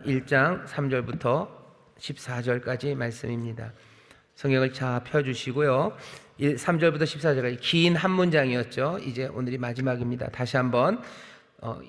1장 3절부터 14절까지 말씀입니다. 성경을 잘 펴주시고요. 3절부터 14절까지 긴 한 문장이었죠. 이제 오늘이 마지막입니다. 다시 한번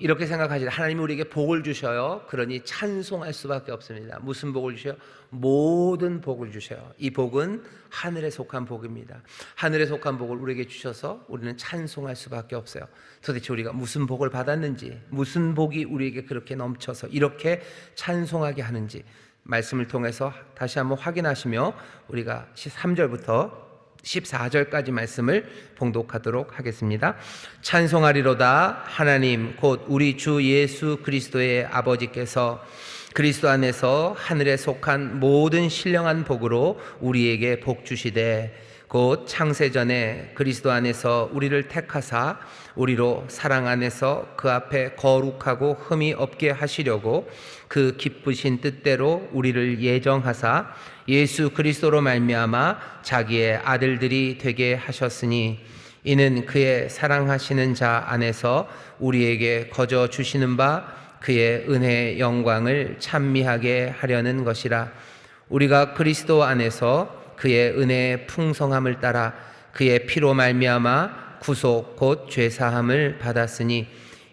이렇게 생각하시다. 하나님이 우리에게 복을 주셔요. 그러니 찬송할 수밖에 없습니다. 무슨 복을 주셔요? 모든 복을 주셔요. 이 복은 하늘에 속한 복입니다. 하늘에 속한 복을 우리에게 주셔서 우리는 찬송할 수밖에 없어요. 도대체 우리가 무슨 복을 받았는지, 무슨 복이 우리에게 그렇게 넘쳐서 이렇게 찬송하게 하는지 말씀을 통해서 다시 한번 확인하시며 우리가 13절부터 14절까지 말씀을 봉독하도록 하겠습니다. 찬송하리로다. 하나님 곧 우리 주 예수 그리스도의 아버지께서 그리스도 안에서 하늘에 속한 모든 신령한 복으로 우리에게 복 주시되 곧 창세전에 그리스도 안에서 우리를 택하사 우리로 사랑 안에서 그 앞에 거룩하고 흠이 없게 하시려고 그 기쁘신 뜻대로 우리를 예정하사 예수 그리스도로 말미암아 자기의 아들들이 되게 하셨으니 이는 그의 사랑하시는 자 안에서 우리에게 거저 주시는 바 그의 은혜의 영광을 찬미하게 하려는 것이라. 우리가 그리스도 안에서 그의 은혜의 풍성함을 따라 그의 피로 말미암아 구속 곧 죄사함을 받았으니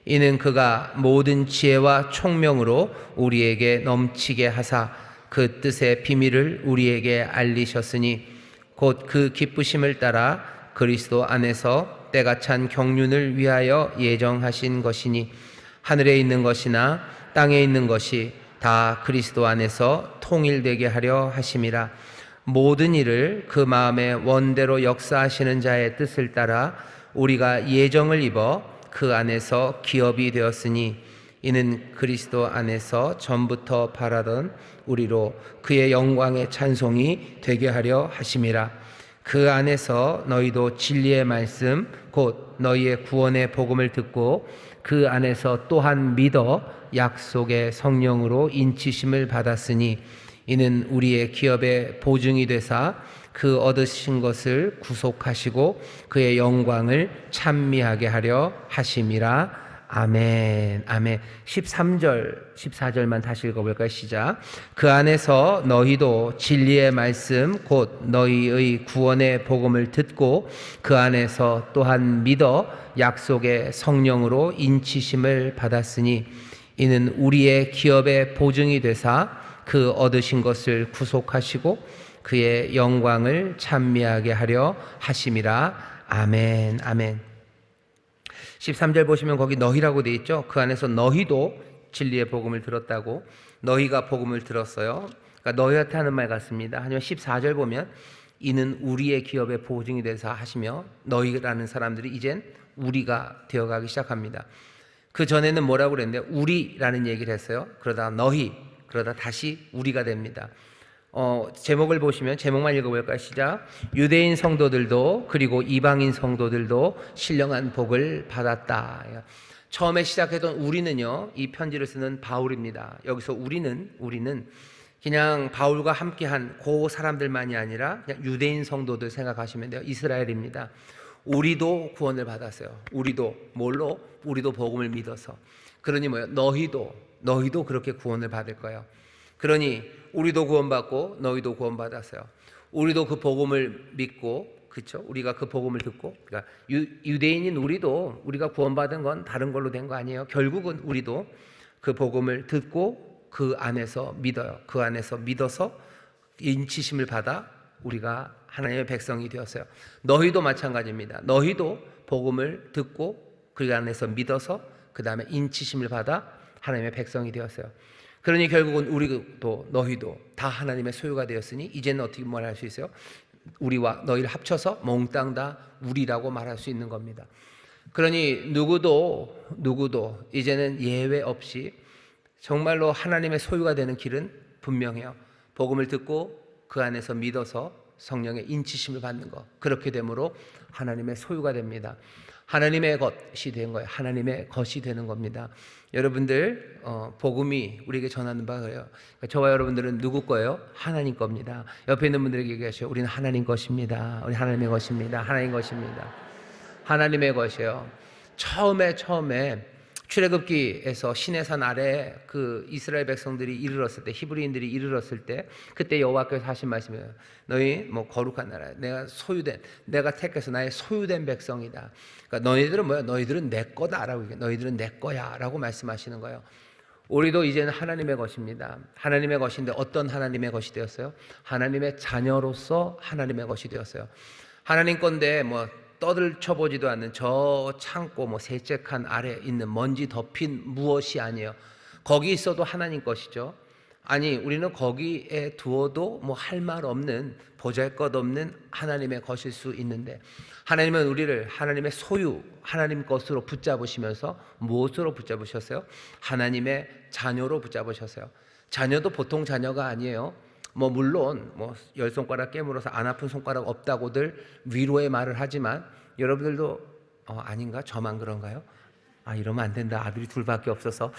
이는 그가 모든 지혜와 총명으로 우리에게 넘치게 하사 그 뜻의 비밀을 우리에게 알리셨으니 곧 그 기쁘심을 따라 그리스도 안에서 때가 찬 경륜을 위하여 예정하신 것이니 하늘에 있는 것이나 땅에 있는 것이 다 그리스도 안에서 통일되게 하려 하심이라. 모든 일을 그 마음의 원대로 역사하시는 자의 뜻을 따라 우리가 예정을 입어 그 안에서 기업이 되었으니 이는 그리스도 안에서 전부터 바라던 우리로 그의 영광의 찬송이 되게 하려 하심이라. 그 안에서 너희도 진리의 말씀 곧 너희의 구원의 복음을 듣고 그 안에서 또한 믿어 약속의 성령으로 인치심을 받았으니 이는 우리의 기업의 보증이 되사 그 얻으신 것을 구속하시고 그의 영광을 찬미하게 하려 하심이라. 아멘. 아멘. 13절 14절만 다시 읽어볼까요? 시작. 그 안에서 너희도 진리의 말씀 곧 너희의 구원의 복음을 듣고 그 안에서 또한 믿어 약속의 성령으로 인치심을 받았으니 이는 우리의 기업의 보증이 되사 그 얻으신 것을 구속하시고 그의 영광을 찬미하게 하려 하심이라. 아멘. 아멘. 13절 보시면 거기 너희라고 되어 있죠. 그 안에서 너희도 진리의 복음을 들었다고. 너희가 복음을 들었어요. 그러니까 너희한테 하는 말 같습니다. 하지만 14절 보면 이는 우리의 기업의 보증이 되사 하시며 너희라는 사람들이 이젠 우리가 되어가기 시작합니다. 그 전에는 뭐라고 그랬는데 우리라는 얘기를 했어요. 그러다 너희, 그러다 다시 우리가 됩니다. 제목을 보시면 제목만 읽어볼까요? 시작. 유대인 성도들도 그리고 이방인 성도들도 신령한 복을 받았다. 처음에 시작했던 우리는요, 이 편지를 쓰는 바울입니다. 여기서 우리는 그냥 바울과 함께한 그 사람들만이 아니라 그냥 유대인 성도들 생각하시면 돼요. 이스라엘입니다. 우리도 구원을 받았어요. 우리도 뭘로? 우리도 복음을 믿어서. 그러니 뭐예요? 너희도 그렇게 구원을 받을 거예요. 그러니 우리도 구원받고 너희도 구원받았어요. 우리도 그 복음을 믿고, 그렇죠? 우리가 그 복음을 듣고, 그러니까 유대인인 우리가 구원받은 건 다른 걸로 된 거 아니에요. 결국은 우리도 그 복음을 듣고 그 안에서 믿어요. 그 안에서 믿어서 인치심을 받아 우리가 하나님의 백성이 되었어요. 너희도 마찬가지입니다. 너희도 복음을 듣고 그 안에서 믿어서 그 다음에 인치심을 받아 하나님의 백성이 되었어요. 그러니 결국은 우리도 너희도 다 하나님의 소유가 되었으니 이제는 어떻게 말할 수 있어요? 우리와 너희를 합쳐서 몽땅 다 우리라고 말할 수 있는 겁니다. 그러니 누구도 이제는 예외 없이 정말로 하나님의 소유가 되는 길은 분명해요. 복음을 듣고 그 안에서 믿어서 성령의 인치심을 받는 것, 그렇게 되므로 하나님의 소유가 됩니다. 하나님의 것이 된 거예요. 하나님의 것이 되는 겁니다. 여러분들 복음이 우리에게 전하는 바예요. 저와 여러분들은 누구 거예요? 하나님 겁니다. 옆에 있는 분들에게 얘기하셔요. 우리는 하나님 것입니다. 우리 하나님의 것입니다. 하나님 것입니다. 하나님의 것이에요. 처음에 출애굽기에서 시내산 아래 그 이스라엘 백성들이 이르렀을 때, 히브리인들이 이르렀을 때, 그때 여호와께서 하신 말씀이에요. 너희 뭐 거룩한 나라, 내가 택해서 나의 소유된 백성이다. 그러니까 너희들은 뭐야? 너희들은 내 거다라고 얘기해요. 너희들은 내 거야라고 말씀하시는 거예요. 우리도 이제는 하나님의 것입니다. 하나님의 것인데 어떤 하나님의 것이 되었어요? 하나님의 자녀로서 하나님의 것이 되었어요. 하나님 건데 뭐 떠들쳐보지도 않는 저 창고 뭐 셋째 칸 아래 있는 먼지 덮인 무엇이 아니에요. 거기 있어도 하나님 것이죠. 아니, 우리는 거기에 두어도 뭐 할 말 없는, 보잘것없는 하나님의 것일 수 있는데, 하나님은 우리를 하나님의 소유, 하나님 것으로 붙잡으시면서 무엇으로 붙잡으셨어요? 하나님의 자녀로 붙잡으셨어요. 자녀도 보통 자녀가 아니에요. 뭐 물론 뭐 10손가락 깨물어서 안 아픈 손가락 없다고들 위로의 말을 하지만, 여러분들도 아닌가? 저만 그런가요? 이러면 안 된다. 아들이 둘밖에 없어서.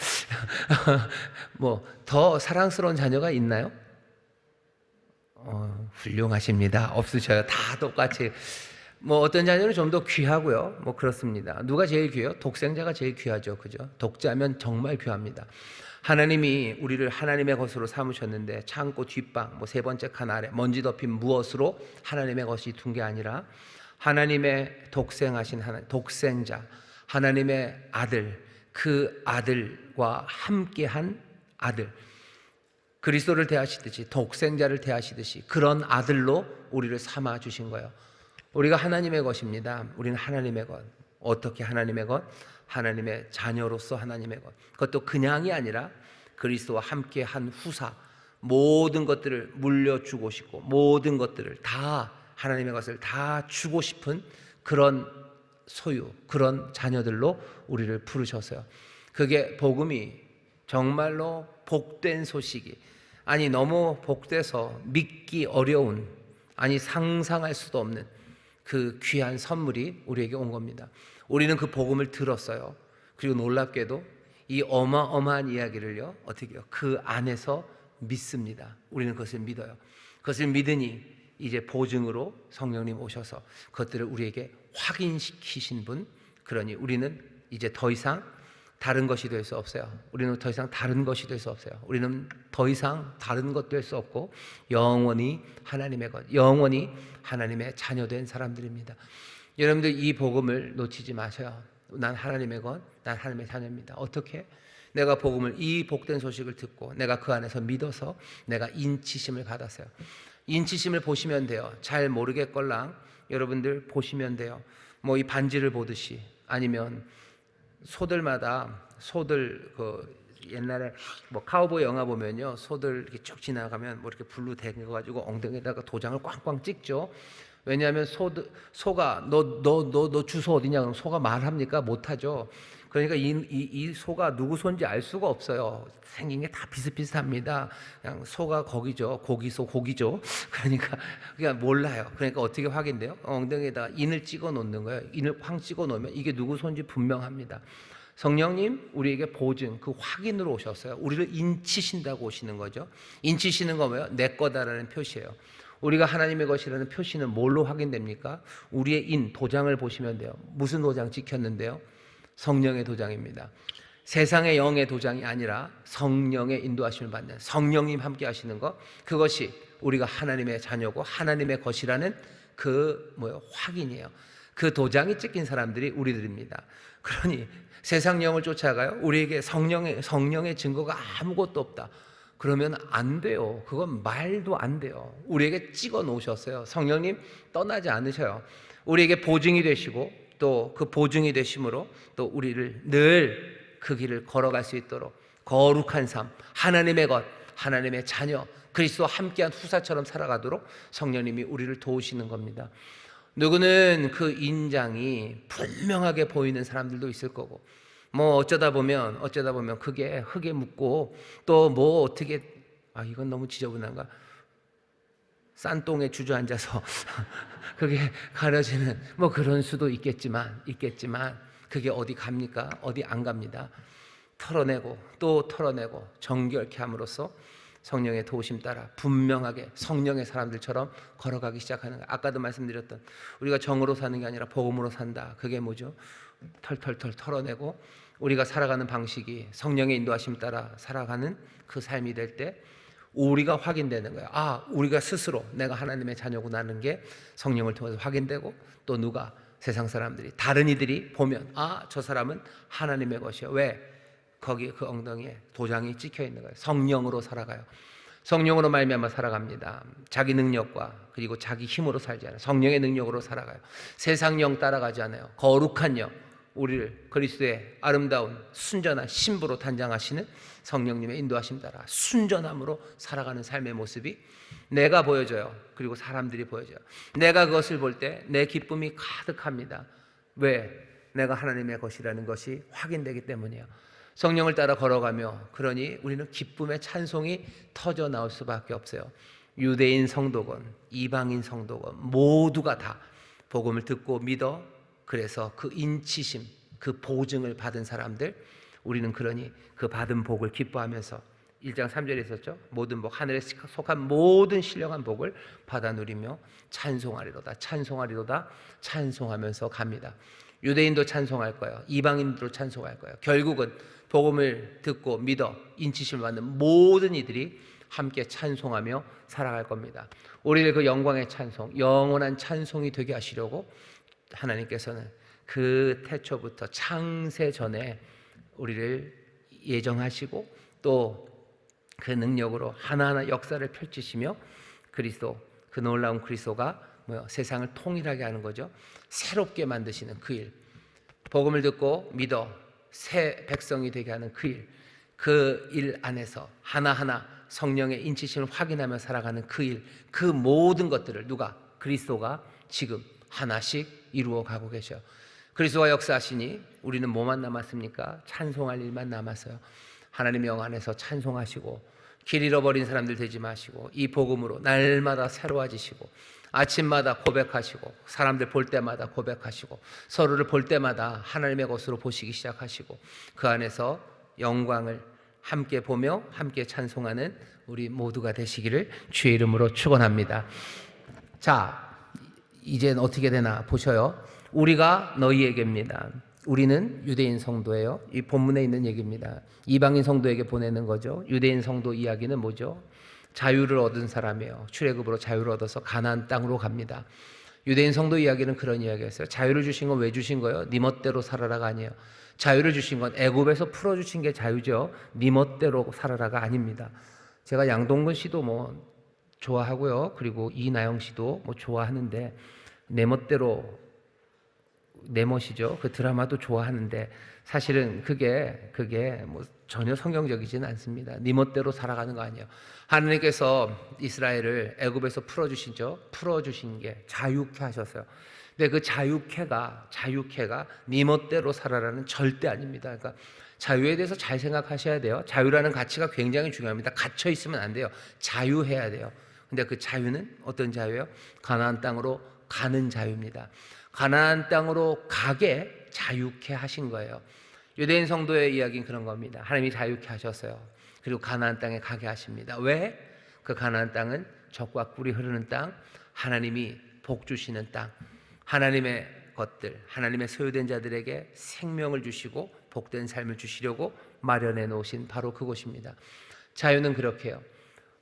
뭐 더 사랑스러운 자녀가 있나요? 훌륭하십니다. 없으셔요. 다 똑같이. 뭐 어떤 자녀는 좀 더 귀하고요. 뭐 그렇습니다. 누가 제일 귀해요? 독생자가 제일 귀하죠. 그죠? 독자면 정말 귀합니다. 하나님이 우리를 하나님의 것으로 삼으셨는데, 창고 뒷방 뭐 세 번째 칸 아래 먼지 덮인 무엇으로 하나님의 것이 둔 게 아니라 하나님의 독생하신 하나님, 독생자, 하나님의 아들, 그 아들과 함께한 아들, 그리스도를 대하시듯이, 독생자를 대하시듯이 그런 아들로 우리를 삼아 주신 거예요. 우리가 하나님의 것입니다. 우리는 하나님의 것. 어떻게 하나님의 것? 하나님의 자녀로서 하나님의 것. 그것도 그냥이 아니라 그리스도와 함께한 후사, 모든 것들을 물려주고 싶고, 모든 것들을 다, 하나님의 것을 다 주고 싶은 그런 소유, 그런 자녀들로 우리를 부르셔서요. 그게 복음이 정말로 복된 소식이, 아니 너무 복돼서 믿기 어려운, 아니 상상할 수도 없는 그 귀한 선물이 우리에게 온 겁니다. 우리는 그 복음을 들었어요. 그리고 놀랍게도 이 어마어마한 이야기를요, 어떻게 해요? 그 안에서 믿습니다. 우리는 그것을 믿어요. 그것을 믿으니 이제 보증으로 성령님 오셔서 그것들을 우리에게 확인시키신 분, 그러니 우리는 이제 더 이상 다른 것이 될 수 없어요. 우리는 더 이상 다른 것이 될 수 없어요. 우리는 더 이상 다른 것 될 수 없고 영원히 하나님의 것, 영원히 하나님의 자녀된 사람들입니다. 여러분들 이 복음을 놓치지 마셔요. 난 하나님의 것, 난 하나님의 자녀입니다. 어떻게? 내가 복음을, 이 복된 소식을 듣고 내가 그 안에서 믿어서 내가 인치심을 받았어요. 인치심을 보시면 돼요. 잘 모르겠걸랑 여러분들 보시면 돼요. 뭐 이 반지를 보듯이, 아니면 소들 그 옛날에 뭐 카우보이 영화 보면요, 소들 이렇게 쭉 지나가면 뭐 이렇게 불로 대가지고 엉덩이에다가 도장을 꽝꽝 찍죠. 왜냐하면 소가 너 주소 어디냐 그러면 소가 말합니까? 못하죠. 그러니까 이 소가 누구 소인지 알 수가 없어요. 생긴 게 다 비슷비슷합니다. 그냥 소가 거기죠. 고기죠. 그러니까 그냥 몰라요. 그러니까 어떻게 확인돼요? 엉덩이에다가 인을 찍어 놓는 거예요. 인을 쾅 찍어 놓으면 이게 누구 소인지 분명합니다. 성령님 우리에게 보증, 그 확인으로 오셨어요. 우리를 인치신다고 오시는 거죠. 인치시는 거 뭐예요? 내 거다라는 표시예요. 우리가 하나님의 것이라는 표시는 뭘로 확인됩니까? 우리의 도장을 보시면 돼요. 무슨 도장 찍혔는데요? 성령의 도장입니다. 세상의 영의 도장이 아니라 성령의 인도하심을 받는, 성령님 함께 하시는 것, 그것이 우리가 하나님의 자녀고 하나님의 것이라는 그 확인이에요. 그 도장이 찍힌 사람들이 우리들입니다. 그러니 세상 영을 쫓아가요? 우리에게 성령의 증거가 아무것도 없다. 그러면 안 돼요. 그건 말도 안 돼요. 우리에게 찍어 놓으셨어요. 성령님 떠나지 않으셔요. 우리에게 보증이 되시고, 또 그 보증이 되심으로 또 우리를 늘 그 길을 걸어갈 수 있도록 거룩한 삶, 하나님의 것, 하나님의 자녀, 그리스도와 함께한 후사처럼 살아가도록 성령님이 우리를 도우시는 겁니다. 누구는 그 인장이 분명하게 보이는 사람들도 있을 거고, 뭐 어쩌다 보면 그게 흙에 묻고, 또 뭐 어떻게 이건 너무 지저분한가, 싼똥에 주저앉아서 그게 가려지는 뭐 그런 수도 있겠지만 그게 어디 갑니까? 어디 안 갑니다. 털어내고 또 털어내고 정결케 함으로써 성령의 도우심 따라 분명하게 성령의 사람들처럼 걸어가기 시작하는 거예요. 아까도 말씀드렸던, 우리가 정으로 사는 게 아니라 복음으로 산다. 그게 뭐죠? 털털털 털어내고 우리가 살아가는 방식이 성령의 인도하심 따라 살아가는 그 삶이 될 때 우리가 확인되는 거예요. 아, 우리가 스스로 내가 하나님의 자녀구나 하는 게 성령을 통해서 확인되고, 또 누가 세상 사람들이, 다른 이들이 보면 아, 저 사람은 하나님의 것이야. 왜? 거기 그 엉덩이에 도장이 찍혀 있는 거예요. 성령으로 살아가요. 성령으로 말미암아 살아갑니다. 자기 능력과 그리고 자기 힘으로 살지 않아요. 성령의 능력으로 살아가요. 세상 영 따라가지 않아요. 거룩한 영, 우리를 그리스도의 아름다운 순전한 신부로 단장하시는 성령님의 인도하심 따라 순전함으로 살아가는 삶의 모습이 내가 보여져요. 그리고 사람들이 보여져요. 내가 그것을 볼 때 내 기쁨이 가득합니다. 왜? 내가 하나님의 것이라는 것이 확인되기 때문이에요. 성령을 따라 걸어가며, 그러니 우리는 기쁨의 찬송이 터져 나올 수밖에 없어요. 유대인 성도건 이방인 성도건 모두가 다 복음을 듣고 믿어, 그래서 그 인치심, 그 보증을 받은 사람들, 우리는 그러니 그 받은 복을 기뻐하면서 1장 3절에 있었죠. 모든 복, 하늘에 속한 모든 신령한 복을 받아 누리며 찬송하리로다, 찬송하리로다, 찬송하면서 갑니다. 유대인도 찬송할 거예요. 이방인도 찬송할 거예요. 결국은 복음을 듣고 믿어 인치심을 받는 모든 이들이 함께 찬송하며 살아갈 겁니다. 우리를 그 영광의 찬송, 영원한 찬송이 되게 하시려고 하나님께서는 그 태초부터 창세 전에 우리를 예정하시고, 또 그 능력으로 하나하나 역사를 펼치시며, 그리스도, 그 놀라운 그리스도가 세상을 통일하게 하는 거죠. 새롭게 만드시는 그 일, 복음을 듣고 믿어 새 백성이 되게 하는 그 일, 그 일 안에서 하나하나 성령의 인치심을 확인하며 살아가는 그 일, 그 모든 것들을 누가? 그리스도가 지금 하나씩 이루어 가고 계셔요. 그리스도가 역사하시니 우리는 뭐만 남았습니까? 찬송할 일만 남았어요. 하나님의 영 안에서 찬송하시고, 길 잃어버린 사람들 되지 마시고, 이 복음으로 날마다 새로워지시고, 아침마다 고백하시고, 사람들 볼 때마다 고백하시고, 서로를 볼 때마다 하나님의 것으로 보시기 시작하시고, 그 안에서 영광을 함께 보며 함께 찬송하는 우리 모두가 되시기를 주의 이름으로 축원합니다. 자, 이젠 어떻게 되나 보셔요. 우리가 너희에게입니다. 우리는 유대인 성도예요. 이 본문에 있는 얘기입니다. 이방인 성도에게 보내는 거죠. 유대인 성도 이야기는 뭐죠? 자유를 얻은 사람이에요. 출애굽으로 자유를 얻어서 가나안 땅으로 갑니다. 유대인 성도 이야기는 그런 이야기였어요. 자유를 주신 건 왜 주신 거예요? 네 멋대로 살아라가 아니에요. 자유를 주신 건 애굽에서 풀어주신 게 자유죠. 네 멋대로 살아라가 아닙니다. 제가 양동근 씨도 뭐 좋아하고요. 그리고 이나영 씨도 뭐 좋아하는데, 내 멋대로, 내 멋이죠. 그 드라마도 좋아하는데 사실은 그게 뭐 전혀 성경적이지는 않습니다. 네 멋대로 살아가는 거 아니에요. 하나님께서 이스라엘을 애굽에서 풀어주신 게 자유케 하셨어요. 근데 그 자유케가 네 멋대로 살아라는 절대 아닙니다. 그러니까 자유에 대해서 잘 생각하셔야 돼요. 자유라는 가치가 굉장히 중요합니다. 갇혀 있으면 안 돼요. 자유해야 돼요. 근데 그 자유는 어떤 자유예요? 가나안 땅으로 가는 자유입니다. 가나안 땅으로 가게 자유케 하신 거예요. 유대인 성도의 이야기는 그런 겁니다. 하나님이 자유케 하셨어요. 그리고 가나안 땅에 가게 하십니다. 왜? 그 가나안 땅은 젖과 꿀이 흐르는 땅, 하나님이 복 주시는 땅, 하나님의 것들, 하나님의 소유된 자들에게 생명을 주시고 복된 삶을 주시려고 마련해 놓으신 바로 그곳입니다. 자유는 그렇게 해요.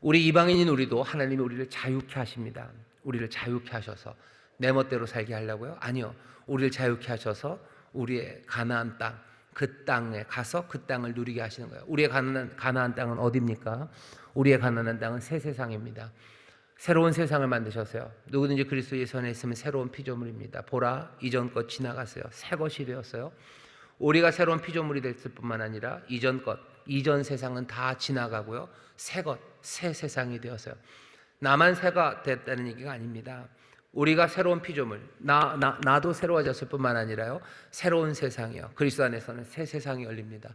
우리 이방인인 우리도 하나님이 우리를 자유케 하십니다. 우리를 자유케 하셔서 내 멋대로 살게 하려고요? 아니요. 우리를 자유케 하셔서 우리의 가나안 땅, 그 땅에 가서 그 땅을 누리게 하시는 거예요. 우리의 가나안 땅은 어디입니까? 우리의 가나안 땅은 새 세상입니다. 새로운 세상을 만드셨어요. 누구든지 그리스도 예수 안에 있으면 새로운 피조물입니다. 보라, 이전 것 지나갔어요. 새 것이 되었어요. 우리가 새로운 피조물이 됐을 뿐만 아니라 이전 세상은 다 지나가고요. 새 세상이 되었어요. 나만 새가 됐다는 얘기가 아닙니다. 우리가 새로운 피조물, 나도 새로워졌을 뿐만 아니라요, 새로운 세상이요. 그리스도 안에서는 새 세상이 열립니다.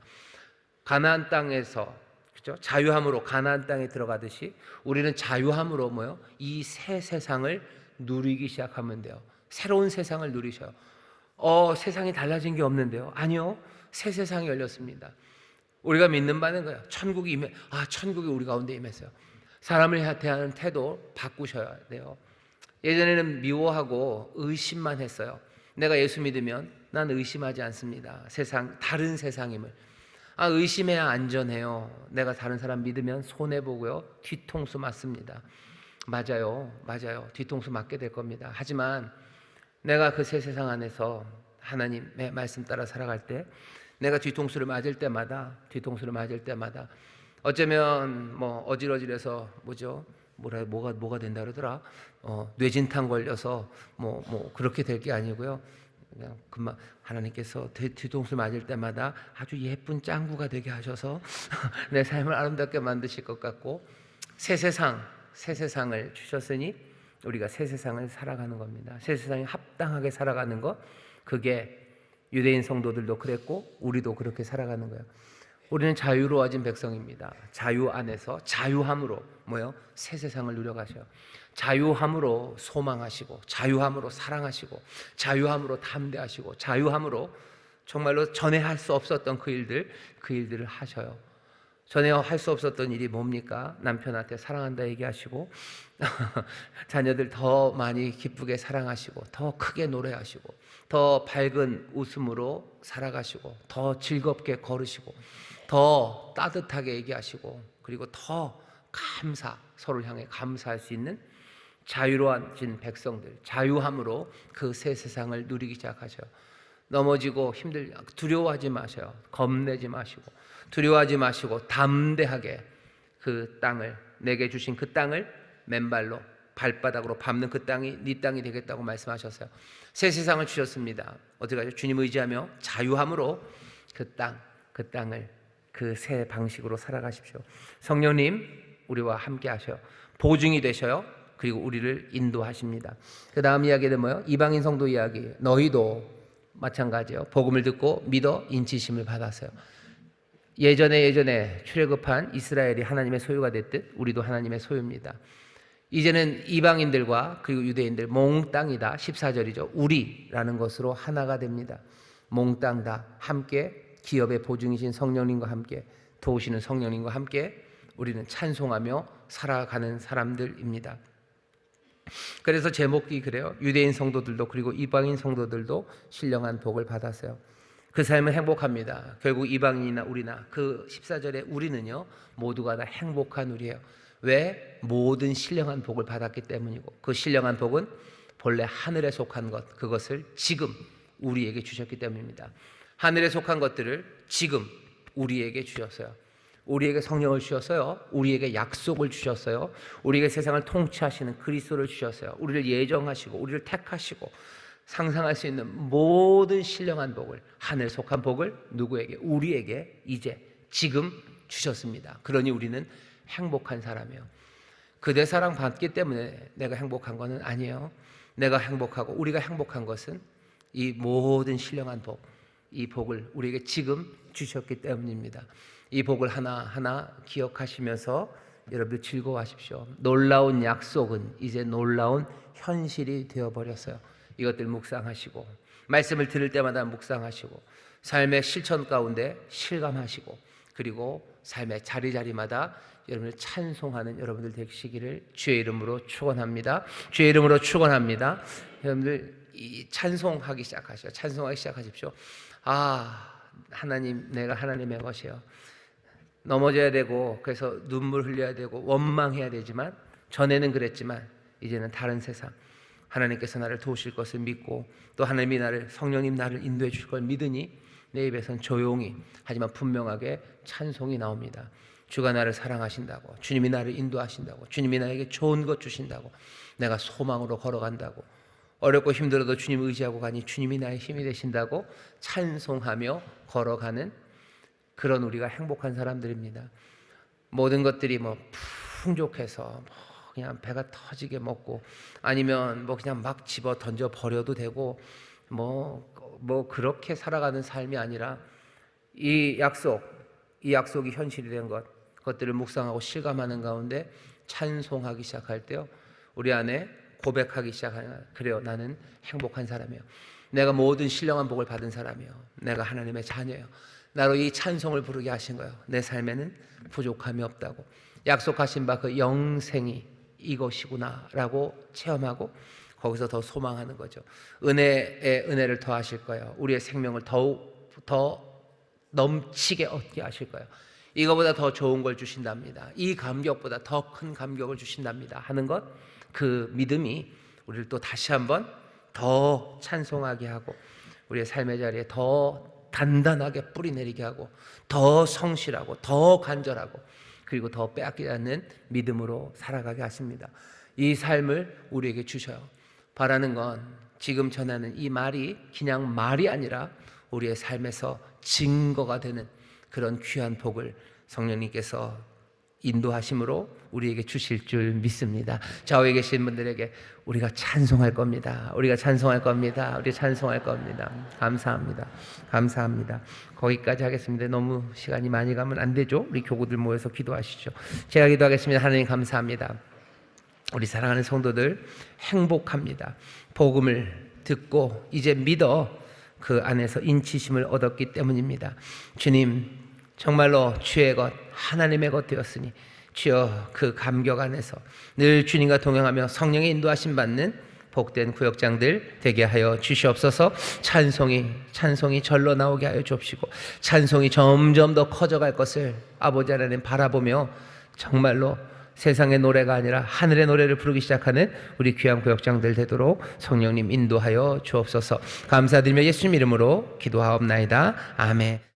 가나안 땅에서, 그렇죠? 자유함으로 가나안 땅에 들어가듯이 우리는 자유함으로 이 새 세상을 누리기 시작하면 돼요. 새로운 세상을 누리셔요. 세상이 달라진 게 없는데요. 아니요. 새 세상이 열렸습니다. 우리가 믿는 바는 거예요. 천국이 우리 가운데 임했어요. 사람을 대하는 태도 바꾸셔야 돼요. 예전에는 미워하고 의심만 했어요. 내가 예수 믿으면 난 의심하지 않습니다. 세상, 다른 세상임을. 의심해야 안전해요. 내가 다른 사람 믿으면 손해보고요, 뒤통수 맞습니다. 맞아요. 뒤통수 맞게 될 겁니다. 하지만 내가 그 새 세상 안에서 하나님의 말씀 따라 살아갈 때, 내가 뒤통수를 맞을 때마다 어쩌면 어질어질해서 뭐가 된다 그러더라. 뇌진탕 걸려서 그렇게 될 게 아니고요. 그냥 금방 하나님께서 뒤통수 맞을 때마다 아주 예쁜 짱구가 되게 하셔서 내 삶을 아름답게 만드실 것 같고, 새 세상을 주셨으니 우리가 새 세상을 살아가는 겁니다. 새 세상에 합당하게 살아가는 것, 그게 유대인 성도들도 그랬고 우리도 그렇게 살아가는 거예요. 우리는 자유로워진 백성입니다. 자유 안에서 자유함으로 새 세상을 누려가셔요. 자유함으로 소망하시고, 자유함으로 사랑하시고, 자유함으로 담대하시고, 자유함으로 정말로 전에 할 수 없었던 그 일들을 하셔요. 전에 할 수 없었던 일이 뭡니까? 남편한테 사랑한다 얘기하시고 자녀들 더 많이 기쁘게 사랑하시고, 더 크게 노래하시고, 더 밝은 웃음으로 살아가시고, 더 즐겁게 걸으시고, 더 따뜻하게 얘기하시고, 그리고 더 서로를 향해 감사할 수 있는 자유로워진 백성들, 자유함으로 그 새 세상을 누리기 시작하셔요. 넘어지고 두려워하지 마셔요. 겁내지 마시고, 두려워하지 마시고 담대하게 그 땅을, 내게 주신 그 땅을 맨발로 발바닥으로 밟는 그 땅이 네 땅이 되겠다고 말씀하셨어요. 새 세상을 주셨습니다. 어떻게 하죠? 주님 의지하며 자유함으로 그 땅을 그 새 방식으로 살아가십시오. 성령님 우리와 함께 하셔요. 보증이 되셔요. 그리고 우리를 인도하십니다. 그 다음 이야기는 뭐예요? 이방인 성도 이야기. 너희도 마찬가지예요. 복음을 듣고 믿어 인치심을 받았어요. 예전에 출애굽한 이스라엘이 하나님의 소유가 됐듯 우리도 하나님의 소유입니다. 이제는 이방인들과 그리고 유대인들 몽땅이다. 14절이죠. 우리라는 것으로 하나가 됩니다. 몽땅 다 함께 기업의 보증이신 성령님과 함께, 도우시는 성령님과 함께 우리는 찬송하며 살아가는 사람들입니다. 그래서 제목이 그래요. 유대인 성도들도 그리고 이방인 성도들도 신령한 복을 받았어요. 그 삶은 행복합니다. 결국 이방인이나 우리나, 그 14절에 우리는요, 모두가 다 행복한 우리예요. 왜? 모든 신령한 복을 받았기 때문이고, 그 신령한 복은 본래 하늘에 속한 것, 그것을 지금 우리에게 주셨기 때문입니다. 하늘에 속한 것들을 지금 우리에게 주셨어요. 우리에게 성령을 주셨어요. 우리에게 약속을 주셨어요. 우리에게 세상을 통치하시는 그리스도를 주셨어요. 우리를 예정하시고 우리를 택하시고, 상상할 수 있는 모든 신령한 복을, 하늘 속한 복을 누구에게? 우리에게 이제 지금 주셨습니다. 그러니 우리는 행복한 사람이에요. 그대 사랑 받기 때문에 내가 행복한 것은 아니에요. 내가 행복하고 우리가 행복한 것은 이 모든 신령한 복, 이 복을 우리에게 지금 주셨기 때문입니다. 이 복을 하나하나 기억하시면서 여러분들 즐거워하십시오. 놀라운 약속은 이제 놀라운 현실이 되어버렸어요. 이것들 묵상하시고, 말씀을 들을 때마다 묵상하시고, 삶의 실천 가운데 실감하시고, 그리고 삶의 자리자리마다 여러분을 찬송하는 여러분들 되시기를 주의 이름으로 축원합니다. 주의 이름으로 축원합니다. 여러분들 이 찬송하기 시작하십시오. 하나님, 내가 하나님의 것이요. 넘어져야 되고, 그래서 눈물 흘려야 되고 원망해야 되지만, 전에는 그랬지만 이제는 다른 세상, 하나님께서 나를 도우실 것을 믿고, 또 하나님이 성령님 나를 인도해 주실 걸 믿으니 내 입에선 조용히 하지만 분명하게 찬송이 나옵니다. 주가 나를 사랑하신다고, 주님이 나를 인도하신다고, 주님이 나에게 좋은 것 주신다고, 내가 소망으로 걸어간다고, 어렵고 힘들어도 주님 의지하고 가니 주님이 나의 힘이 되신다고 찬송하며 걸어가는 그런 우리가 행복한 사람들입니다. 모든 것들이 풍족해서 그냥 배가 터지게 먹고, 아니면 그냥 막 집어 던져 버려도 되고, 그렇게 살아가는 삶이 아니라, 이 약속이 현실이 된 그것들을 묵상하고 실감하는 가운데 찬송하기 시작할 때요, 우리 안에 고백하기 시작하는, 그래요, 나는 행복한 사람이에요. 내가 모든 신령한 복을 받은 사람이에요. 내가 하나님의 자녀예요. 나로 이 찬송을 부르게 하신 거예요. 내 삶에는 부족함이 없다고, 약속하신 바 그 영생이 이것이구나 라고 체험하고, 거기서 더 소망하는 거죠. 은혜에 은혜를 더하실 거예요. 우리의 생명을 더 넘치게 얻게 하실 거예요. 이거보다 더 좋은 걸 주신답니다. 이 감격보다 더 큰 감격을 주신답니다 하는 것, 그 믿음이 우리를 또 다시 한번 더 찬송하게 하고 우리의 삶의 자리에 더 단단하게 뿌리내리게 하고 더 성실하고 더 간절하고 그리고 더 빼앗기지 않는 믿음으로 살아가게 하십니다. 이 삶을 우리에게 주셔요. 바라는 건 지금 전하는 이 말이 그냥 말이 아니라 우리의 삶에서 증거가 되는 그런 귀한 복을 성령님께서 인도하심으로 우리에게 주실 줄 믿습니다. 좌우에 계신 분들에게 우리가 찬송할 겁니다. 우리가 찬송할 겁니다. 우리 찬송할 겁니다. 감사합니다. 감사합니다. 거기까지 하겠습니다. 너무 시간이 많이 가면 안 되죠. 우리 교구들 모여서 기도하시죠. 제가 기도하겠습니다. 하나님 감사합니다. 우리 사랑하는 성도들 행복합니다. 복음을 듣고 이제 믿어 그 안에서 인치심을 얻었기 때문입니다. 주님, 정말로 주의 것, 하나님의 것 되었으니 주여 그 감격 안에서 늘 주님과 동행하며 성령의 인도하심 받는 복된 구역장들 되게 하여 주시옵소서. 찬송이 절로 나오게 하여 주옵시고 찬송이 점점 더 커져갈 것을 아버지 하나님 바라보며 정말로 세상의 노래가 아니라 하늘의 노래를 부르기 시작하는 우리 귀한 구역장들 되도록 성령님 인도하여 주옵소서. 감사드리며 예수님 이름으로 기도하옵나이다. 아멘.